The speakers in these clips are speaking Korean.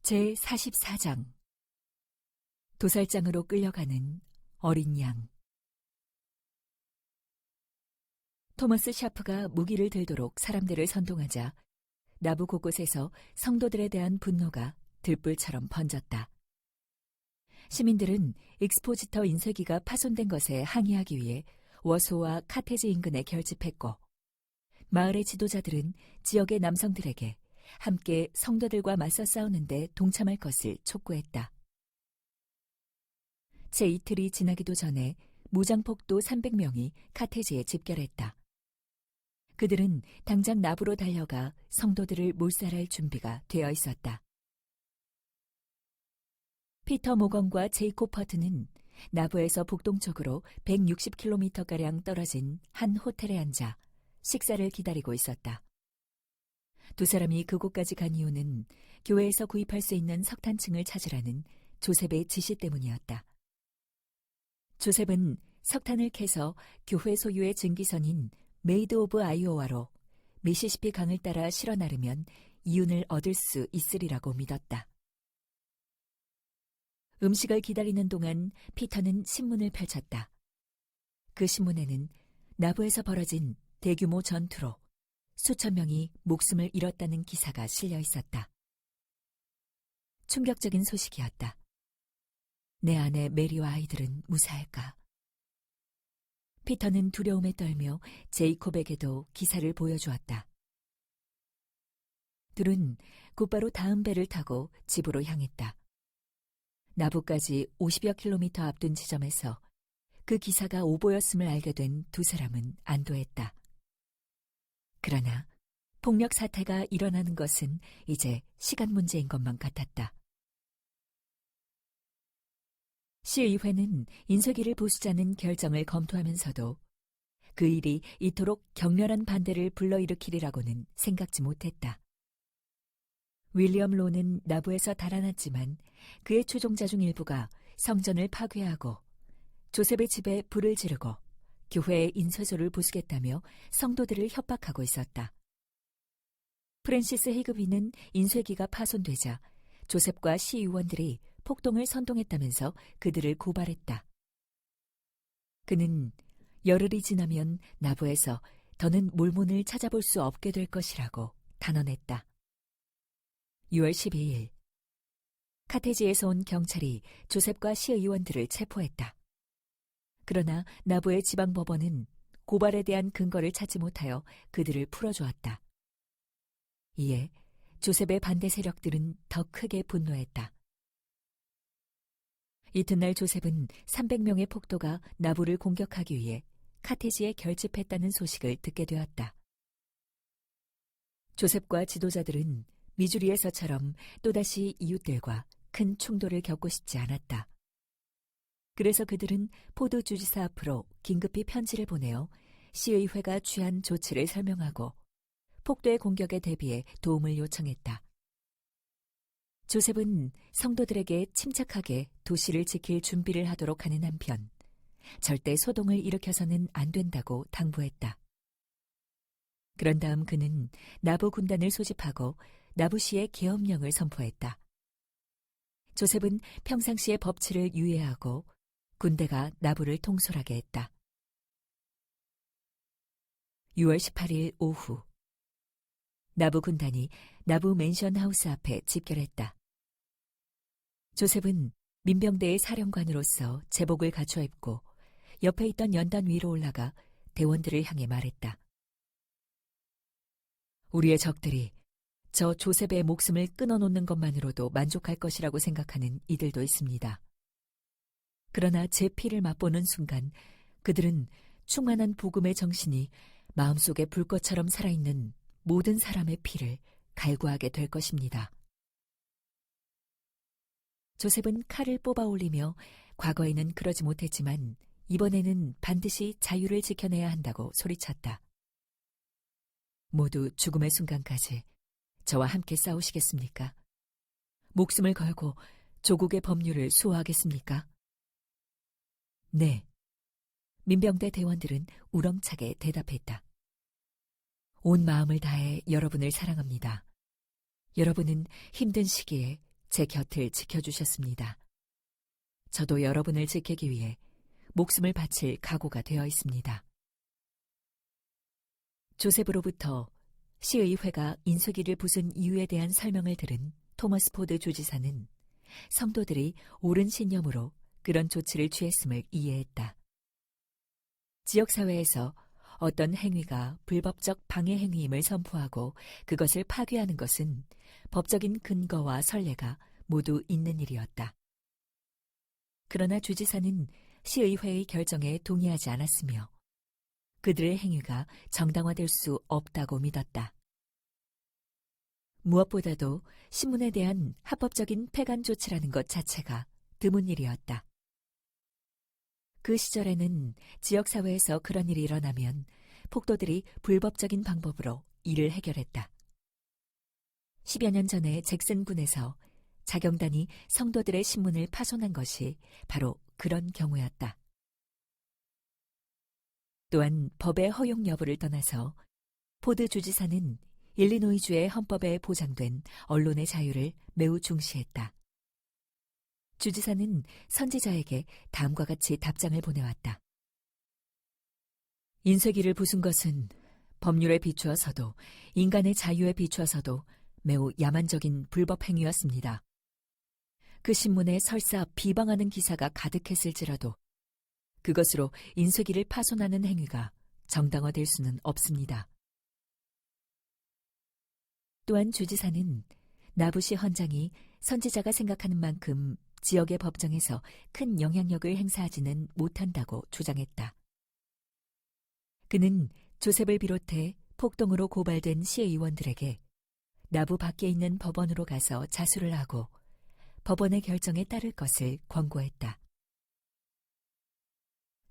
제44장 도살장으로 끌려가는 어린 양. 토머스 샤프가 무기를 들도록 사람들을 선동하자 나부 곳곳에서 성도들에 대한 분노가 들불처럼 번졌다. 시민들은 익스포지터 인쇄기가 파손된 것에 항의하기 위해 워소와 카테즈 인근에 결집했고, 마을의 지도자들은 지역의 남성들에게 함께 성도들과 맞서 싸우는데 동참할 것을 촉구했다. 채 이틀이 지나기도 전에 무장폭도 300명이 카테즈에 집결했다. 그들은 당장 나부로 달려가 성도들을 몰살할 준비가 되어 있었다. 피터 모건과 제이콥 퍼트는 나부에서 북동쪽으로 160km가량 떨어진 한 호텔에 앉아 식사를 기다리고 있었다. 두 사람이 그곳까지 간 이유는 교회에서 구입할 수 있는 석탄층을 찾으라는 조셉의 지시 때문이었다. 조셉은 석탄을 캐서 교회 소유의 증기선인 메이드 오브 아이오와로 미시시피 강을 따라 실어 나르면 이윤을 얻을 수 있으리라고 믿었다. 음식을 기다리는 동안 피터는 신문을 펼쳤다. 그 신문에는 나부에서 벌어진 대규모 전투로 수천 명이 목숨을 잃었다는 기사가 실려 있었다. 충격적인 소식이었다. 내 아내 메리와 아이들은 무사할까? 피터는 두려움에 떨며 제이콥에게도 기사를 보여주었다. 둘은 곧바로 다음 배를 타고 집으로 향했다. 나부까지 50여 킬로미터 앞둔 지점에서 그 기사가 오보였음을 알게 된 두 사람은 안도했다. 그러나 폭력 사태가 일어나는 것은 이제 시간 문제인 것만 같았다. 시의회는 인쇄기를 부수자는 결정을 검토하면서도 그 일이 이토록 격렬한 반대를 불러일으키리라고는 생각지 못했다. 윌리엄 로는 나부에서 달아났지만 그의 추종자 중 일부가 성전을 파괴하고 조셉의 집에 불을 지르고 교회의 인쇄소를 부수겠다며 성도들을 협박하고 있었다. 프랜시스 히그비는 인쇄기가 파손되자 조셉과 시의원들이 폭동을 선동했다면서 그들을 고발했다. 그는 열흘이 지나면 나부에서 더는 몰몬을 찾아볼 수 없게 될 것이라고 단언했다. 6월 12일 카테지에서 온 경찰이 조셉과 시의원들을 체포했다. 그러나 나부의 지방법원은 고발에 대한 근거를 찾지 못하여 그들을 풀어주었다. 이에 조셉의 반대 세력들은 더 크게 분노했다. 이튿날 조셉은 300명의 폭도가 나부를 공격하기 위해 카테지에 결집했다는 소식을 듣게 되었다. 조셉과 지도자들은 미주리에서처럼 또다시 이웃들과 큰 충돌을 겪고 싶지 않았다. 그래서 그들은 포드 주지사 앞으로 긴급히 편지를 보내어 시의회가 취한 조치를 설명하고 폭도의 공격에 대비해 도움을 요청했다. 조셉은 성도들에게 침착하게 도시를 지킬 준비를 하도록 하는 한편 절대 소동을 일으켜서는 안 된다고 당부했다. 그런 다음 그는 나부 군단을 소집하고 나부시의 계엄령을 선포했다. 조셉은 평상시의 법치를 유예하고 군대가 나부를 통솔하게 했다. 6월 18일 오후 나부 군단이 나부 맨션 하우스 앞에 집결했다. 조셉은 민병대의 사령관으로서 제복을 갖춰 입고 옆에 있던 연단 위로 올라가 대원들을 향해 말했다. 우리의 적들이 저 조셉의 목숨을 끊어놓는 것만으로도 만족할 것이라고 생각하는 이들도 있습니다. 그러나 제 피를 맛보는 순간 그들은 충만한 복음의 정신이 마음속에 불꽃처럼 살아있는 모든 사람의 피를 갈구하게 될 것입니다. 조셉은 칼을 뽑아 올리며 과거에는 그러지 못했지만 이번에는 반드시 자유를 지켜내야 한다고 소리쳤다. 모두 죽음의 순간까지 저와 함께 싸우시겠습니까? 목숨을 걸고 조국의 법률을 수호하겠습니까? 네. 민병대 대원들은 우렁차게 대답했다. 온 마음을 다해 여러분을 사랑합니다. 여러분은 힘든 시기에 제 곁을 지켜주셨습니다. 저도 여러분을 지키기 위해 목숨을 바칠 각오가 되어 있습니다. 조셉으로부터 시의회가 인쇄기를 부순 이유에 대한 설명을 들은 토머스 포드 주지사는 성도들이 옳은 신념으로 그런 조치를 취했음을 이해했다. 지역사회에서 어떤 행위가 불법적 방해 행위임을 선포하고 그것을 파괴하는 것은 법적인 근거와 선례가 모두 있는 일이었다. 그러나 주지사는 시의회의 결정에 동의하지 않았으며 그들의 행위가 정당화될 수 없다고 믿었다. 무엇보다도 신문에 대한 합법적인 폐간 조치라는 것 자체가 드문 일이었다. 그 시절에는 지역사회에서 그런 일이 일어나면 폭도들이 불법적인 방법으로 이를 해결했다. 10여 년 전에 잭슨 군에서 자경단이 성도들의 신문을 파손한 것이 바로 그런 경우였다. 또한 법의 허용 여부를 떠나서 포드 주지사는 일리노이주의 헌법에 보장된 언론의 자유를 매우 중시했다. 주지사는 선지자에게 다음과 같이 답장을 보내왔다. 인쇄기를 부순 것은 법률에 비추어서도 인간의 자유에 비추어서도 매우 야만적인 불법 행위였습니다. 그 신문에 설사 비방하는 기사가 가득했을지라도 그것으로 인쇄기를 파손하는 행위가 정당화될 수는 없습니다. 또한 주지사는 나부시 헌장이 선지자가 생각하는 만큼 지역의 법정에서 큰 영향력을 행사하지는 못한다고 주장했다. 그는 조셉을 비롯해 폭동으로 고발된 시의원들에게 나부 밖에 있는 법원으로 가서 자수를 하고 법원의 결정에 따를 것을 권고했다.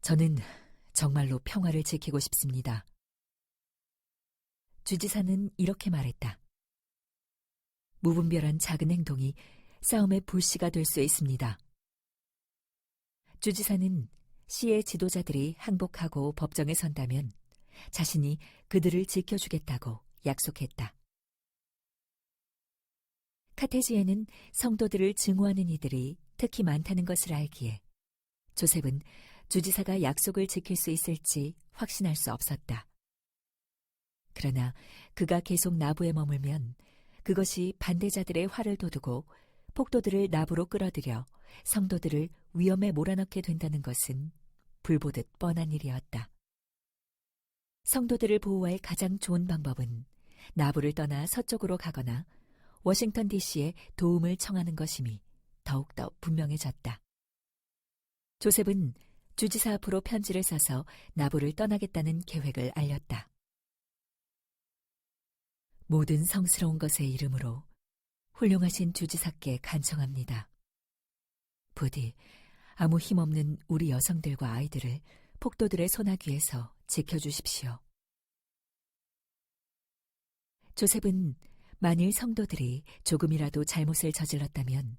저는 정말로 평화를 지키고 싶습니다. 주지사는 이렇게 말했다. 무분별한 작은 행동이 싸움의 불씨가 될 수 있습니다. 주지사는 시의 지도자들이 항복하고 법정에 선다면 자신이 그들을 지켜주겠다고 약속했다. 카테지에는 성도들을 증오하는 이들이 특히 많다는 것을 알기에 조셉은 주지사가 약속을 지킬 수 있을지 확신할 수 없었다. 그러나 그가 계속 나부에 머물면 그것이 반대자들의 화를 돋우고 폭도들을 나부로 끌어들여 성도들을 위험에 몰아넣게 된다는 것은 불보듯 뻔한 일이었다. 성도들을 보호할 가장 좋은 방법은 나부를 떠나 서쪽으로 가거나 워싱턴 DC에 도움을 청하는 것임이 더욱더 분명해졌다. 조셉은 주지사 앞으로 편지를 써서 나부를 떠나겠다는 계획을 알렸다. 모든 성스러운 것의 이름으로 훌륭하신 주지사께 간청합니다. 부디 아무 힘없는 우리 여성들과 아이들을 폭도들의 소나귀에서 지켜주십시오. 조셉은 만일 성도들이 조금이라도 잘못을 저질렀다면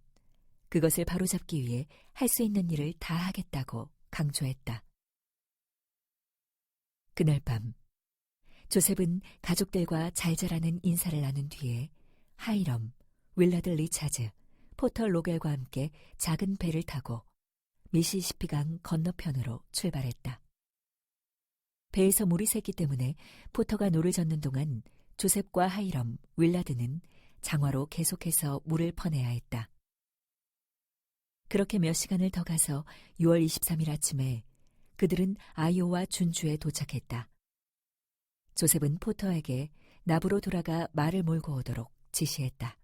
그것을 바로잡기 위해 할 수 있는 일을 다 하겠다고 강조했다. 그날 밤 조셉은 가족들과 잘 자라는 인사를 나눈 뒤에 하이럼, 윌라드 리차즈, 포터 로겔과 함께 작은 배를 타고 미시시피강 건너편으로 출발했다. 배에서 물이 샜기 때문에 포터가 노를 젓는 동안 조셉과 하이럼, 윌라드는 장화로 계속해서 물을 퍼내야 했다. 그렇게 몇 시간을 더 가서 6월 23일 아침에 그들은 아이오와 준주에 도착했다. 조셉은 포터에게 나부로 돌아가 말을 몰고 오도록 지시했다.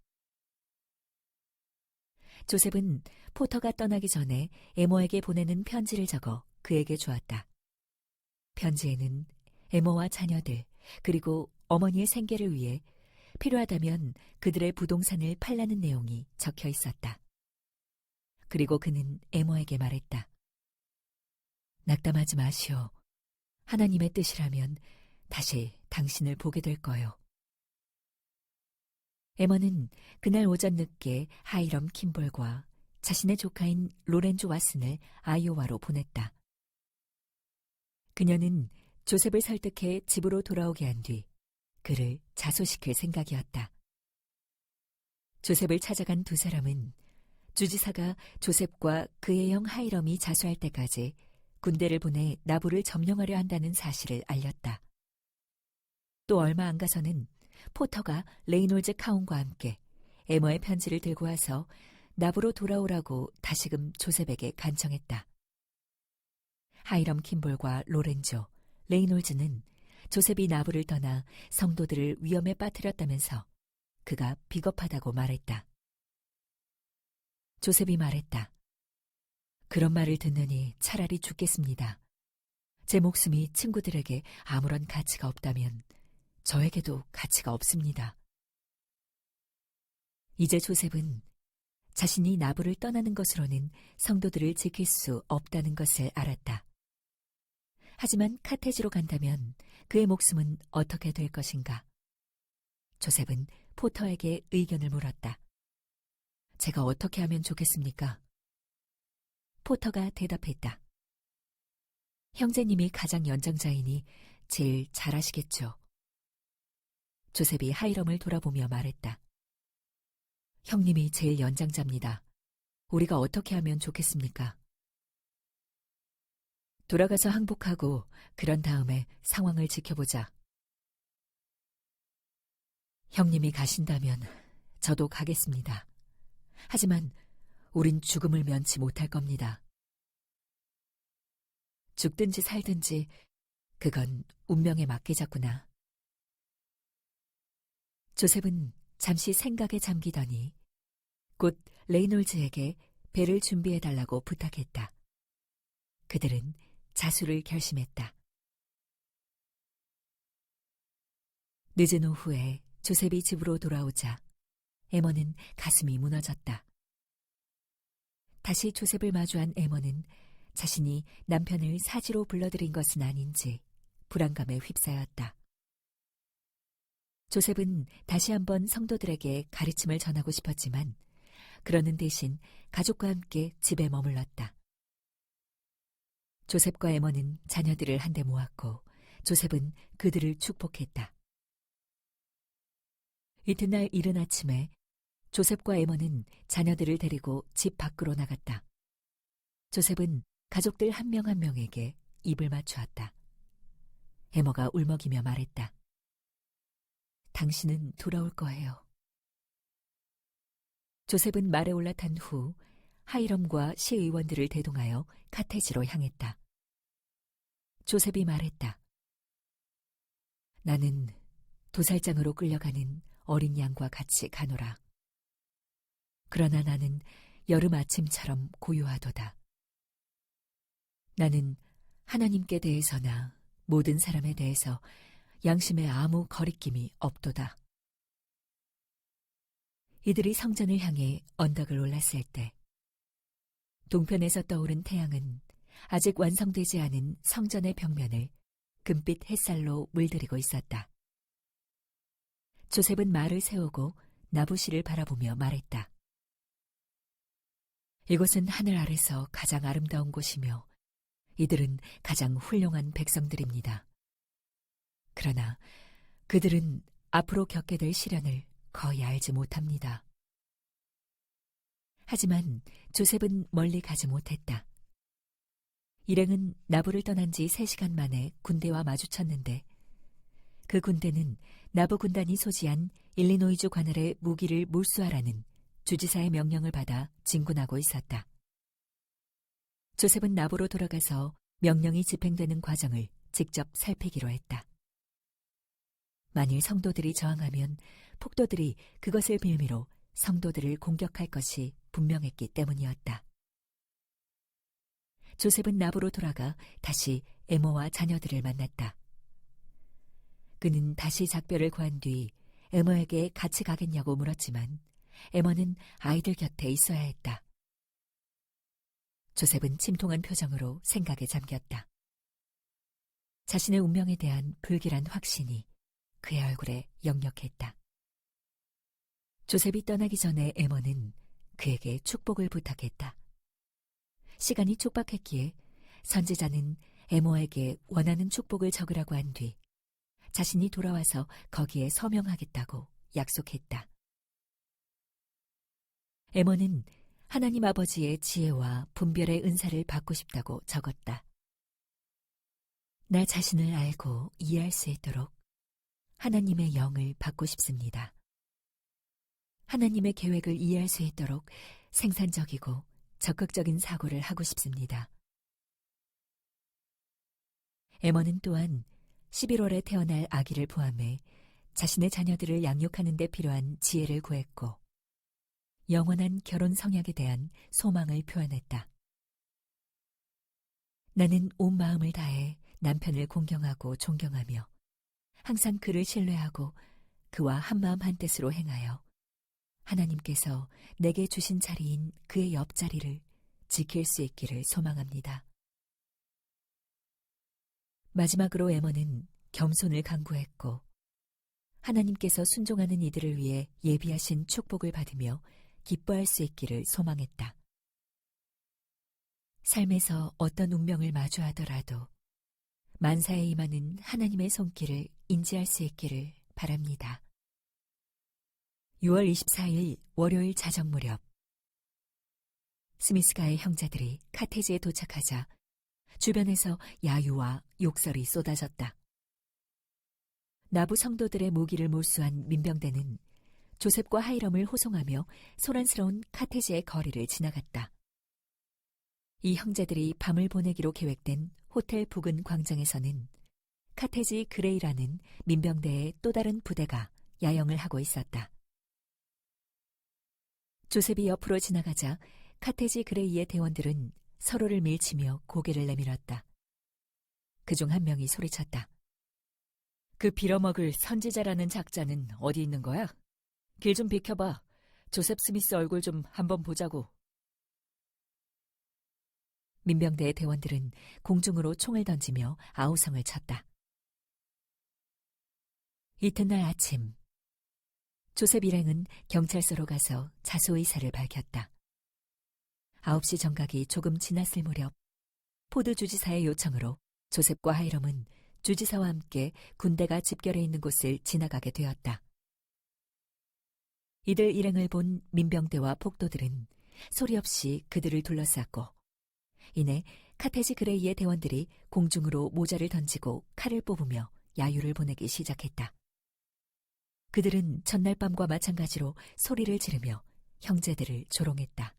조셉은 포터가 떠나기 전에 에모에게 보내는 편지를 적어 그에게 주었다. 편지에는 에모와 자녀들 그리고 어머니의 생계를 위해 필요하다면 그들의 부동산을 팔라는 내용이 적혀 있었다. 그리고 그는 에모에게 말했다. 낙담하지 마시오. 하나님의 뜻이라면 다시 당신을 보게 될 거요. 에머는 그날 오전 늦게 하이럼 킴볼과 자신의 조카인 로렌조 왓슨을 아이오와로 보냈다. 그녀는 조셉을 설득해 집으로 돌아오게 한 뒤 그를 자소시킬 생각이었다. 조셉을 찾아간 두 사람은 주지사가 조셉과 그의 형 하이럼이 자수할 때까지 군대를 보내 나부를 점령하려 한다는 사실을 알렸다. 또 얼마 안 가서는 포터가 레이놀즈 카운과 함께 에머의 편지를 들고 와서 나부로 돌아오라고 다시금 조셉에게 간청했다. 하이럼 킴볼과 로렌조, 레이놀즈는 조셉이 나부를 떠나 성도들을 위험에 빠뜨렸다면서 그가 비겁하다고 말했다. 조셉이 말했다. 그런 말을 듣느니 차라리 죽겠습니다. 제 목숨이 친구들에게 아무런 가치가 없다면 저에게도 가치가 없습니다. 이제 조셉은 자신이 나부를 떠나는 것으로는 성도들을 지킬 수 없다는 것을 알았다. 하지만 카테지로 간다면 그의 목숨은 어떻게 될 것인가? 조셉은 포터에게 의견을 물었다. 제가 어떻게 하면 좋겠습니까? 포터가 대답했다. 형제님이 가장 연장자이니 제일 잘하시겠죠. 조셉이 하이럼을 돌아보며 말했다. 형님이 제일 연장자입니다. 우리가 어떻게 하면 좋겠습니까? 돌아가서 항복하고 그런 다음에 상황을 지켜보자. 형님이 가신다면 저도 가겠습니다. 하지만 우린 죽음을 면치 못할 겁니다. 죽든지 살든지 그건 운명에 맡기자꾸나. 조셉은 잠시 생각에 잠기더니 곧 레이놀즈에게 배를 준비해달라고 부탁했다. 그들은 자수를 결심했다. 늦은 오후에 조셉이 집으로 돌아오자 에머는 가슴이 무너졌다. 다시 조셉을 마주한 에머는 자신이 남편을 사지로 불러들인 것은 아닌지 불안감에 휩싸였다. 조셉은 다시 한번 성도들에게 가르침을 전하고 싶었지만 그러는 대신 가족과 함께 집에 머물렀다. 조셉과 에머는 자녀들을 한데 모았고 조셉은 그들을 축복했다. 이튿날 이른 아침에 조셉과 에머는 자녀들을 데리고 집 밖으로 나갔다. 조셉은 가족들 한 명 한 명에게 입을 맞추었다. 에머가 울먹이며 말했다. 당신은 돌아올 거예요. 조셉은 말에 올라탄 후 하이럼과 시의원들을 대동하여 카테지로 향했다. 조셉이 말했다. 나는 도살장으로 끌려가는 어린 양과 같이 가노라. 그러나 나는 여름 아침처럼 고요하도다. 나는 하나님께 대해서나 모든 사람에 대해서 양심에 아무 거리낌이 없도다. 이들이 성전을 향해 언덕을 올랐을 때 동편에서 떠오른 태양은 아직 완성되지 않은 성전의 벽면을 금빛 햇살로 물들이고 있었다. 조셉은 말을 세우고 나부시를 바라보며 말했다. 이곳은 하늘 아래서 가장 아름다운 곳이며 이들은 가장 훌륭한 백성들입니다. 그러나 그들은 앞으로 겪게 될 시련을 거의 알지 못합니다. 하지만 조셉은 멀리 가지 못했다. 일행은 나부를 떠난 지 3시간 만에 군대와 마주쳤는데 그 군대는 나부 군단이 소지한 일리노이주 관할의 무기를 몰수하라는 주지사의 명령을 받아 진군하고 있었다. 조셉은 나부로 돌아가서 명령이 집행되는 과정을 직접 살피기로 했다. 만일 성도들이 저항하면 폭도들이 그것을 빌미로 성도들을 공격할 것이 분명했기 때문이었다. 조셉은 나부로 돌아가 다시 에머와 자녀들을 만났다. 그는 다시 작별을 구한 뒤 에머에게 같이 가겠냐고 물었지만 에머는 아이들 곁에 있어야 했다. 조셉은 침통한 표정으로 생각에 잠겼다. 자신의 운명에 대한 불길한 확신이 그의 얼굴에 역력했다. 조셉이 떠나기 전에 에머는 그에게 축복을 부탁했다. 시간이 촉박했기에 선지자는 에머에게 원하는 축복을 적으라고 한 뒤 자신이 돌아와서 거기에 서명하겠다고 약속했다. 에머는 하나님 아버지의 지혜와 분별의 은사를 받고 싶다고 적었다. 나 자신을 알고 이해할 수 있도록 하나님의 영을 받고 싶습니다. 하나님의 계획을 이해할 수 있도록 생산적이고 적극적인 사고를 하고 싶습니다. 에머는 또한 11월에 태어날 아기를 포함해 자신의 자녀들을 양육하는 데 필요한 지혜를 구했고 영원한 결혼 성약에 대한 소망을 표현했다. 나는 온 마음을 다해 남편을 공경하고 존경하며 항상 그를 신뢰하고 그와 한마음 한뜻으로 행하여 하나님께서 내게 주신 자리인 그의 옆자리를 지킬 수 있기를 소망합니다. 마지막으로 에머는 겸손을 강구했고 하나님께서 순종하는 이들을 위해 예비하신 축복을 받으며 기뻐할 수 있기를 소망했다. 삶에서 어떤 운명을 마주하더라도 만사에 임하는 하나님의 손길을 인지할 수 있기를 바랍니다. 6월 24일 월요일 자정 무렵 스미스가의 형제들이 카테지에 도착하자 주변에서 야유와 욕설이 쏟아졌다. 나부 성도들의 무기를 몰수한 민병대는 조셉과 하이럼을 호송하며 소란스러운 카테지의 거리를 지나갔다. 이 형제들이 밤을 보내기로 계획된 호텔 부근 광장에서는 카테지 그레이라는 민병대의 또 다른 부대가 야영을 하고 있었다. 조셉이 옆으로 지나가자 카테지 그레이의 대원들은 서로를 밀치며 고개를 내밀었다. 그중 한 명이 소리쳤다. 그 빌어먹을 선지자라는 작자는 어디 있는 거야? 길 좀 비켜봐. 조셉 스미스 얼굴 좀 한번 보자고. 민병대의 대원들은 공중으로 총을 던지며 아우성을 쳤다. 이튿날 아침 조셉 일행은 경찰서로 가서 자수 의사를 밝혔다. 9시 정각이 조금 지났을 무렵 포드 주지사의 요청으로 조셉과 하이럼은 주지사와 함께 군대가 집결해 있는 곳을 지나가게 되었다. 이들 일행을 본 민병대와 폭도들은 소리 없이 그들을 둘러쌌고 이내 카테지 그레이의 대원들이 공중으로 모자를 던지고 칼을 뽑으며 야유를 보내기 시작했다. 그들은 전날 밤과 마찬가지로 소리를 지르며 형제들을 조롱했다.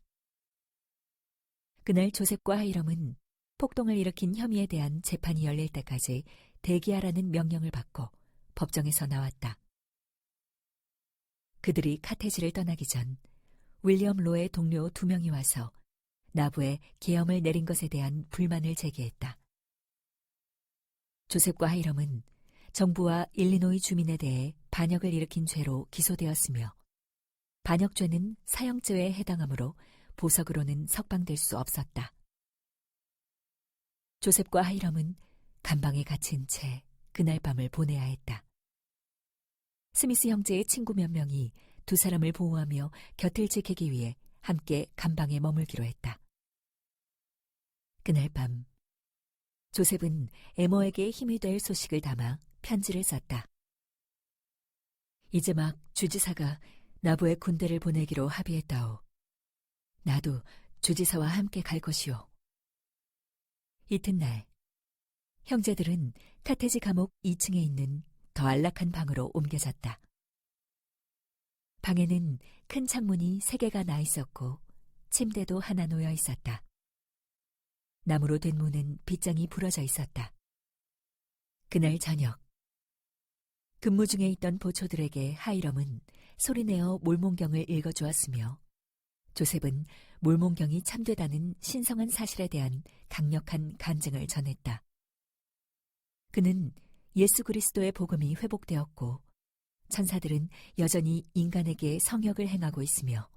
그날 조셉과 하이럼은 폭동을 일으킨 혐의에 대한 재판이 열릴 때까지 대기하라는 명령을 받고 법정에서 나왔다. 그들이 카테지를 떠나기 전 윌리엄 로의 동료 2명이 와서 나부에 계엄을 내린 것에 대한 불만을 제기했다. 조셉과 하이럼은 정부와 일리노이 주민에 대해 반역을 일으킨 죄로 기소되었으며 반역죄는 사형죄에 해당하므로 보석으로는 석방될 수 없었다. 조셉과 하이럼은 감방에 갇힌 채 그날 밤을 보내야 했다. 스미스 형제의 친구 몇 명이 두 사람을 보호하며 곁을 지키기 위해 함께 감방에 머물기로 했다. 그날 밤 조셉은 에머에게 힘이 될 소식을 담아 편지를 썼다. 이제 막 주지사가 나부에 군대를 보내기로 합의했다오. 나도 주지사와 함께 갈 것이오. 이튿날 형제들은 카테지 감옥 2층에 있는 더 안락한 방으로 옮겨졌다. 방에는 큰 창문이 3개가 나 있었고 침대도 하나 놓여 있었다. 나무로 된 문은 빗장이 부러져 있었다. 그날 저녁 근무 중에 있던 보초들에게 하이럼은 소리내어 몰몬경을 읽어주었으며 조셉은 몰몬경이 참되다는 신성한 사실에 대한 강력한 간증을 전했다. 그는 예수 그리스도의 복음이 회복되었고 천사들은 여전히 인간에게 성역을 행하고 있으며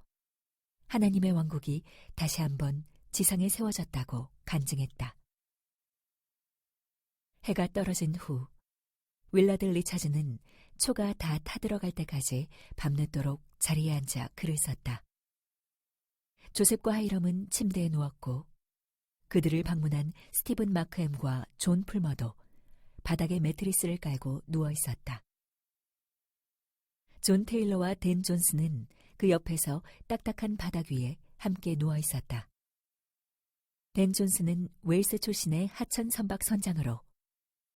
하나님의 왕국이 다시 한번 지상에 세워졌다고 간증했다. 해가 떨어진 후 윌라드 리차즈는 초가 다 타들어갈 때까지 밤늦도록 자리에 앉아 글을 썼다. 조셉과 하이럼은 침대에 누웠고 그들을 방문한 스티븐 마크햄과 존 풀머도 바닥에 매트리스를 깔고 누워 있었다. 존 테일러와 댄 존스는 그 옆에서 딱딱한 바닥 위에 함께 누워 있었다. 댄 존스는 웨일스 출신의 하천 선박 선장으로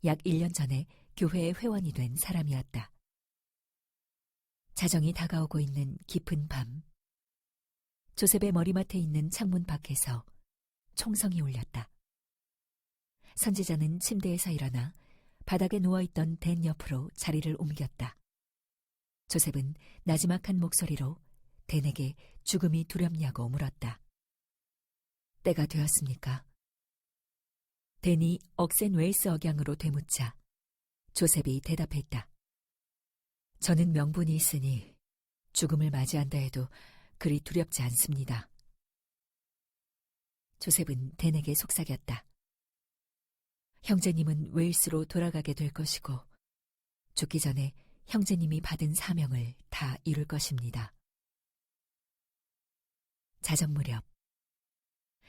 약 1년 전에 교회의 회원이 된 사람이었다. 자정이 다가오고 있는 깊은 밤, 조셉의 머리맡에 있는 창문 밖에서 총성이 울렸다. 선지자는 침대에서 일어나 바닥에 누워있던 댄 옆으로 자리를 옮겼다. 조셉은 나지막한 목소리로 댄에게 죽음이 두렵냐고 물었다. 때가 되었습니까? 댄이 억센 웨일스 억양으로 되묻자 조셉이 대답했다. 저는 명분이 있으니 죽음을 맞이한다 해도 그리 두렵지 않습니다. 조셉은 댄에게 속삭였다. 형제님은 웨일스로 돌아가게 될 것이고 죽기 전에 형제님이 받은 사명을 다 이룰 것입니다. 자정 무렵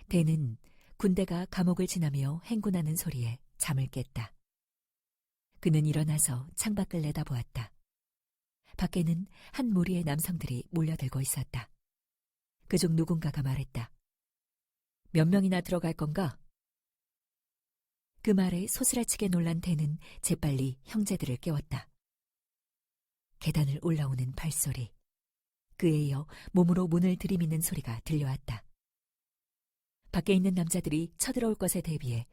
댄은 군대가 감옥을 지나며 행군하는 소리에 잠을 깼다. 그는 일어나서 창밖을 내다보았다. 밖에는 한 무리의 남성들이 몰려들고 있었다. 그중 누군가가 말했다. 몇 명이나 들어갈 건가? 그 말에 소스라치게 놀란 댄은 재빨리 형제들을 깨웠다. 계단을 올라오는 발소리, 그에 이어 몸으로 문을 들이미는 소리가 들려왔다. 밖에 있는 남자들이 쳐들어올 것에 대비해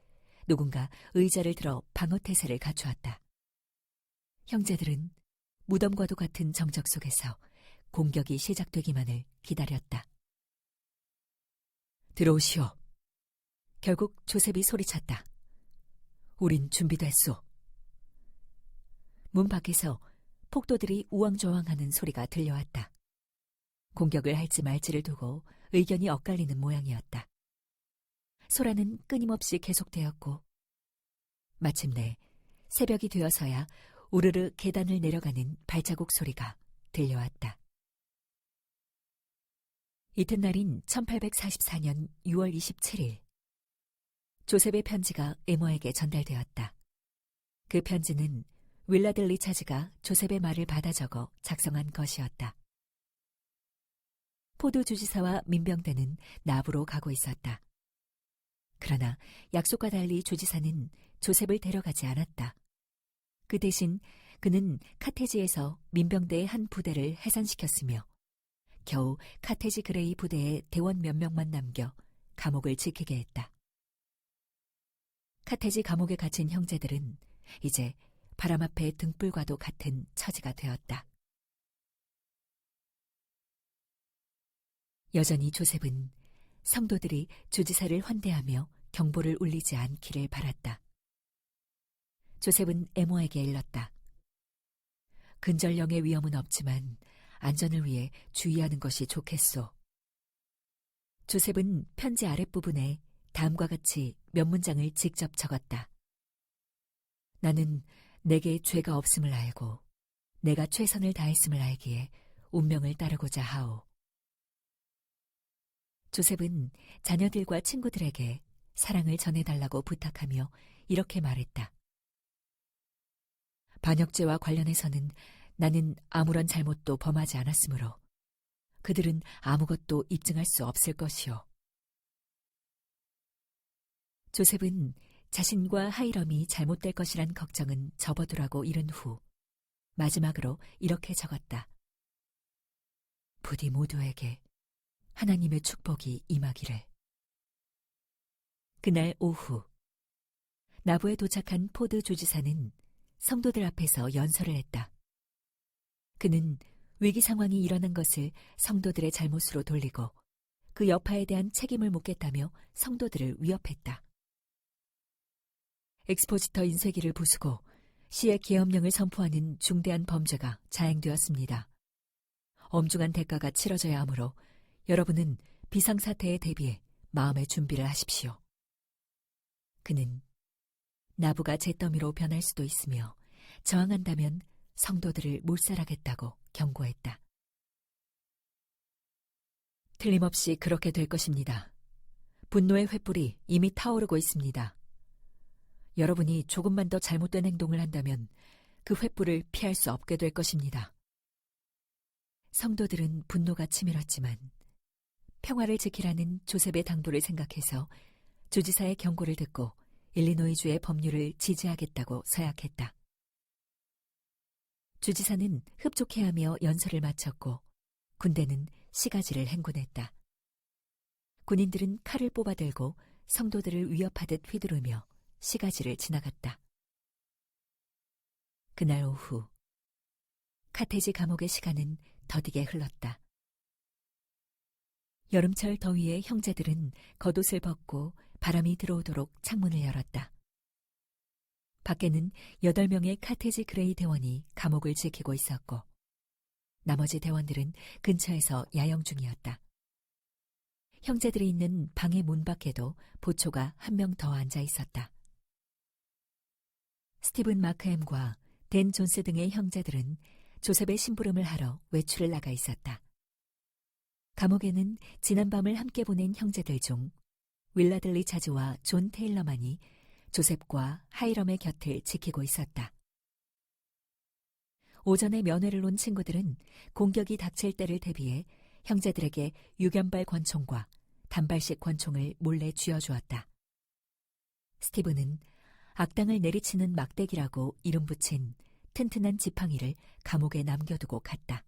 누군가 의자를 들어 방어태세를 갖추었다. 형제들은 무덤과도 같은 정적 속에서 공격이 시작되기만을 기다렸다. 들어오시오. 결국 조셉이 소리쳤다. 우린 준비됐소. 문 밖에서 폭도들이 우왕좌왕하는 소리가 들려왔다. 공격을 할지 말지를 두고 의견이 엇갈리는 모양이었다. 소란은 끊임없이 계속되었고 마침내 새벽이 되어서야 우르르 계단을 내려가는 발자국 소리가 들려왔다. 이튿날인 1844년 6월 27일 조셉의 편지가 에머에게 전달되었다. 그 편지는 윌라드 리차즈가 조셉의 말을 받아 적어 작성한 것이었다. 포드 주지사와 민병대는 나부로 가고 있었다. 그러나 약속과 달리 주지사는 조셉을 데려가지 않았다. 그 대신 그는 카테지에서 민병대의 한 부대를 해산시켰으며 겨우 카테지 그레이 부대의 대원 몇 명만 남겨 감옥을 지키게 했다. 카테지 감옥에 갇힌 형제들은 이제 바람 앞에 등불과도 같은 처지가 되었다. 여전히 조셉은 성도들이 주지사를 환대하며 경보를 울리지 않기를 바랐다. 조셉은 에모에게 일렀다. 근절령의 위험은 없지만 안전을 위해 주의하는 것이 좋겠소. 조셉은 편지 아랫부분에 다음과 같이 몇 문장을 직접 적었다. 나는 내게 죄가 없음을 알고 내가 최선을 다했음을 알기에 운명을 따르고자 하오. 조셉은 자녀들과 친구들에게 사랑을 전해달라고 부탁하며 이렇게 말했다. 반역죄와 관련해서는 나는 아무런 잘못도 범하지 않았으므로 그들은 아무것도 입증할 수 없을 것이오. 조셉은 자신과 하이럼이 잘못될 것이란 걱정은 접어두라고 이른 후 마지막으로 이렇게 적었다. 부디 모두에게 하나님의 축복이 임하기를. 그날 오후 나부에 도착한 포드 주지사는 성도들 앞에서 연설을 했다. 그는 위기 상황이 일어난 것을 성도들의 잘못으로 돌리고 그 여파에 대한 책임을 묻겠다며 성도들을 위협했다. 엑스포지터 인쇄기를 부수고 시의 계엄령을 선포하는 중대한 범죄가 자행되었습니다. 엄중한 대가가 치러져야 하므로 여러분은 비상사태에 대비해 마음의 준비를 하십시오. 그는 나부가 잿더미로 변할 수도 있으며 저항한다면 성도들을 몰살하겠다고 경고했다. 틀림없이 그렇게 될 것입니다. 분노의 횃불이 이미 타오르고 있습니다. 여러분이 조금만 더 잘못된 행동을 한다면 그 횃불을 피할 수 없게 될 것입니다. 성도들은 분노가 치밀었지만 평화를 지키라는 조셉의 당부를 생각해서 주지사의 경고를 듣고 일리노이주의 법률을 지지하겠다고 서약했다. 주지사는 흡족해하며 연설을 마쳤고 군대는 시가지를 행군했다. 군인들은 칼을 뽑아들고 성도들을 위협하듯 휘두르며 시가지를 지나갔다. 그날 오후 카테지 감옥의 시간은 더디게 흘렀다. 여름철 더위에 형제들은 겉옷을 벗고 바람이 들어오도록 창문을 열었다. 밖에는 8명의 카테지 그레이 대원이 감옥을 지키고 있었고 나머지 대원들은 근처에서 야영 중이었다. 형제들이 있는 방의 문 밖에도 보초가 1명 더 앉아 있었다. 스티븐 마크햄과 댄 존스 등의 형제들은 조셉의 심부름을 하러 외출을 나가 있었다. 감옥에는 지난밤을 함께 보낸 형제들 중 윌라드 리차즈와 존 테일러만이 조셉과 하이럼의 곁을 지키고 있었다. 오전에 면회를 온 친구들은 공격이 닥칠 때를 대비해 형제들에게 유견발 권총과 단발식 권총을 몰래 쥐어주었다. 스티븐은 악당을 내리치는 막대기라고 이름 붙인 튼튼한 지팡이를 감옥에 남겨두고 갔다.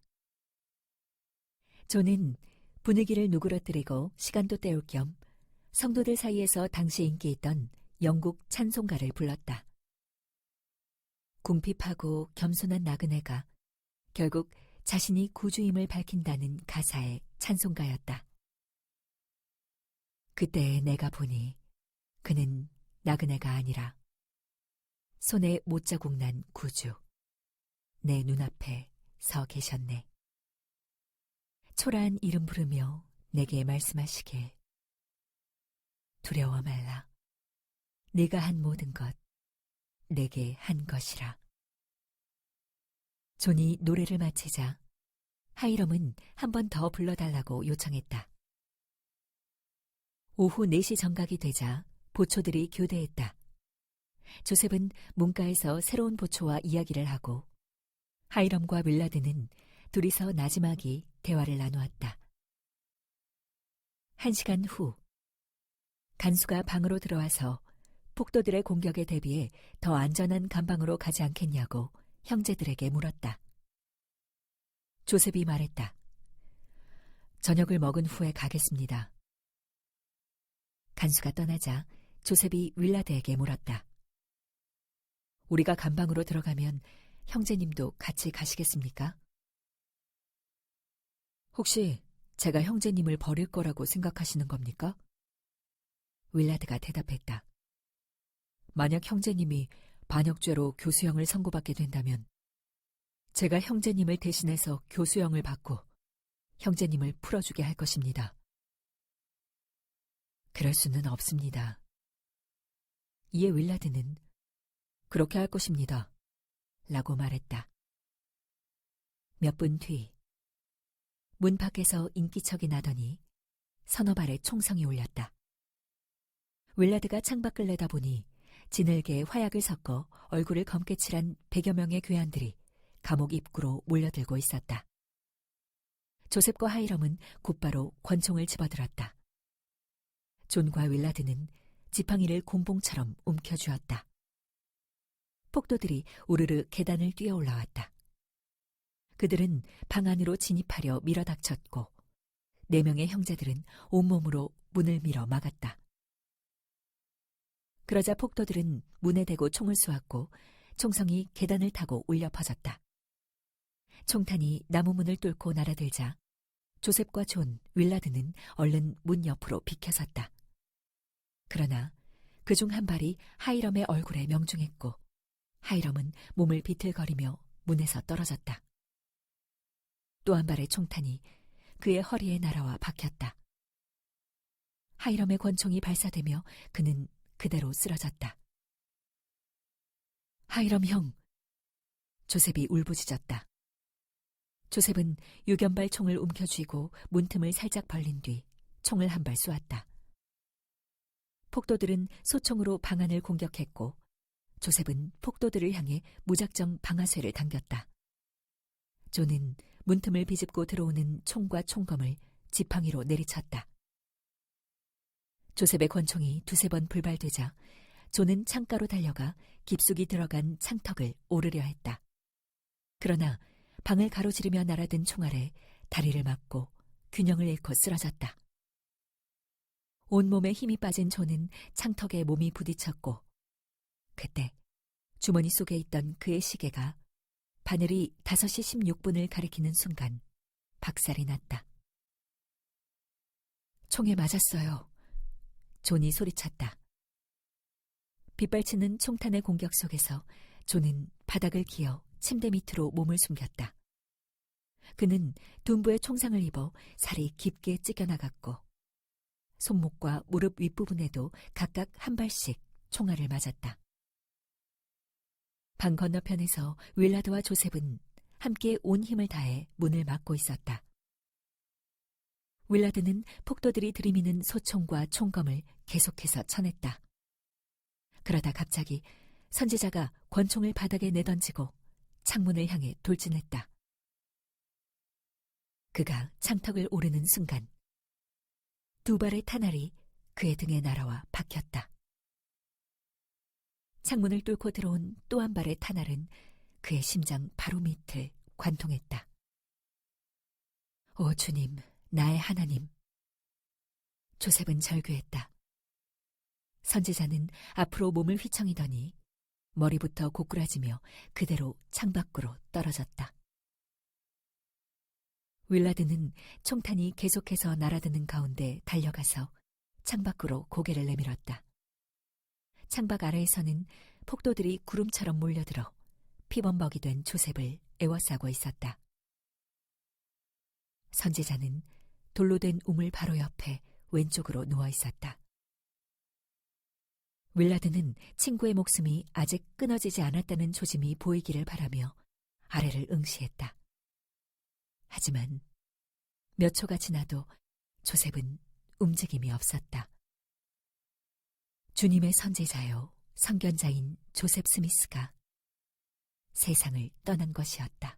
존은 분위기를 누그러뜨리고 시간도 때울 겸 성도들 사이에서 당시 인기 있던 영국 찬송가를 불렀다. 궁핍하고 겸손한 나그네가 결국 자신이 구주임을 밝힌다는 가사의 찬송가였다. 그때 내가 보니 그는 나그네가 아니라 손에 못자국 난 구주, 내 눈앞에 서 계셨네. 초라한 이름 부르며 내게 말씀하시길. 두려워 말라. 네가 한 모든 것, 내게 한 것이라. 존이 노래를 마치자 하이럼은 한 번 더 불러달라고 요청했다. 오후 4시 정각이 되자 보초들이 교대했다. 조셉은 문가에서 새로운 보초와 이야기를 하고 하이럼과 윌라드는 둘이서 나지막이 대화를 나누었다. 1시간 후 간수가 방으로 들어와서 폭도들의 공격에 대비해 더 안전한 감방으로 가지 않겠냐고 형제들에게 물었다. 조셉이 말했다. 저녁을 먹은 후에 가겠습니다. 간수가 떠나자 조셉이 윌라드에게 물었다. 우리가 감방으로 들어가면 형제님도 같이 가시겠습니까? 혹시 제가 형제님을 버릴 거라고 생각하시는 겁니까? 윌라드가 대답했다. 만약 형제님이 반역죄로 교수형을 선고받게 된다면 제가 형제님을 대신해서 교수형을 받고 형제님을 풀어주게 할 것입니다. 그럴 수는 없습니다. 이에 윌라드는 그렇게 할 것입니다. 라고 말했다. 몇 분 뒤 문 밖에서 인기척이 나더니 서너 발의 총성이 울렸다. 윌라드가 창밖을 내다보니 진흙에 화약을 섞어 얼굴을 검게 칠한 100여 명의 괴한들이 감옥 입구로 몰려들고 있었다. 조셉과 하이럼은 곧바로 권총을 집어들었다. 존과 윌라드는 지팡이를 곤봉처럼 움켜쥐었다. 폭도들이 우르르 계단을 뛰어 올라왔다. 그들은 방 안으로 진입하려 밀어닥쳤고 4명의 형제들은 온몸으로 문을 밀어 막았다. 그러자 폭도들은 문에 대고 총을 쏘았고 총성이 계단을 타고 울려 퍼졌다. 총탄이 나무 문을 뚫고 날아들자 조셉과 존, 윌라드는 얼른 문 옆으로 비켜섰다. 그러나 그중 한 발이 하이럼의 얼굴에 명중했고 하이럼은 몸을 비틀거리며 문에서 떨어졌다. 또 한 발의 총탄이 그의 허리에 날아와 박혔다. 하이럼의 권총이 발사되며 그는 그대로 쓰러졌다. 하이럼 형! 조셉이 울부짖었다. 조셉은 유견발 총을 움켜쥐고 문틈을 살짝 벌린 뒤 총을 한 발 쏘았다. 폭도들은 소총으로 방 안을 공격했고 조셉은 폭도들을 향해 무작정 방아쇠를 당겼다. 존은 문틈을 비집고 들어오는 총과 총검을 지팡이로 내리쳤다. 조셉의 권총이 두세 번 불발되자 존은 창가로 달려가 깊숙이 들어간 창턱을 오르려 했다. 그러나 방을 가로지르며 날아든 총알에 다리를 맞고 균형을 잃고 쓰러졌다. 온몸에 힘이 빠진 존은 창턱에 몸이 부딪혔고 그때 주머니 속에 있던 그의 시계가 바늘이 5시 16분을 가리키는 순간 박살이 났다. 총에 맞았어요. 존이 소리쳤다. 빗발치는 총탄의 공격 속에서 존은 바닥을 기어 침대 밑으로 몸을 숨겼다. 그는 둔부에 총상을 입어 살이 깊게 찢겨나갔고 손목과 무릎 윗부분에도 각각 한 발씩 총알을 맞았다. 방 건너편에서 윌라드와 조셉은 함께 온 힘을 다해 문을 막고 있었다. 윌라드는 폭도들이 들이미는 소총과 총검을 계속해서 쳐냈다. 그러다 갑자기 선지자가 권총을 바닥에 내던지고 창문을 향해 돌진했다. 그가 창턱을 오르는 순간 두 발의 탄알이 그의 등에 날아와 박혔다. 창문을 뚫고 들어온 또 한 발의 탄알은 그의 심장 바로 밑을 관통했다. 오 주님, 나의 하나님. 조셉은 절규했다. 선지자는 앞으로 몸을 휘청이더니 머리부터 고꾸라지며 그대로 창밖으로 떨어졌다. 윌라드는 총탄이 계속해서 날아드는 가운데 달려가서 창밖으로 고개를 내밀었다. 창밖 아래에서는 폭도들이 구름처럼 몰려들어 피범벅이 된 조셉을 에워싸고 있었다. 선지자는 돌로 된 우물 바로 옆에 왼쪽으로 누워 있었다. 윌라드는 친구의 목숨이 아직 끊어지지 않았다는 조짐이 보이기를 바라며 아래를 응시했다. 하지만 몇 초가 지나도 조셉은 움직임이 없었다. 주님의 선지자요, 선견자인 조셉 스미스가 세상을 떠난 것이었다.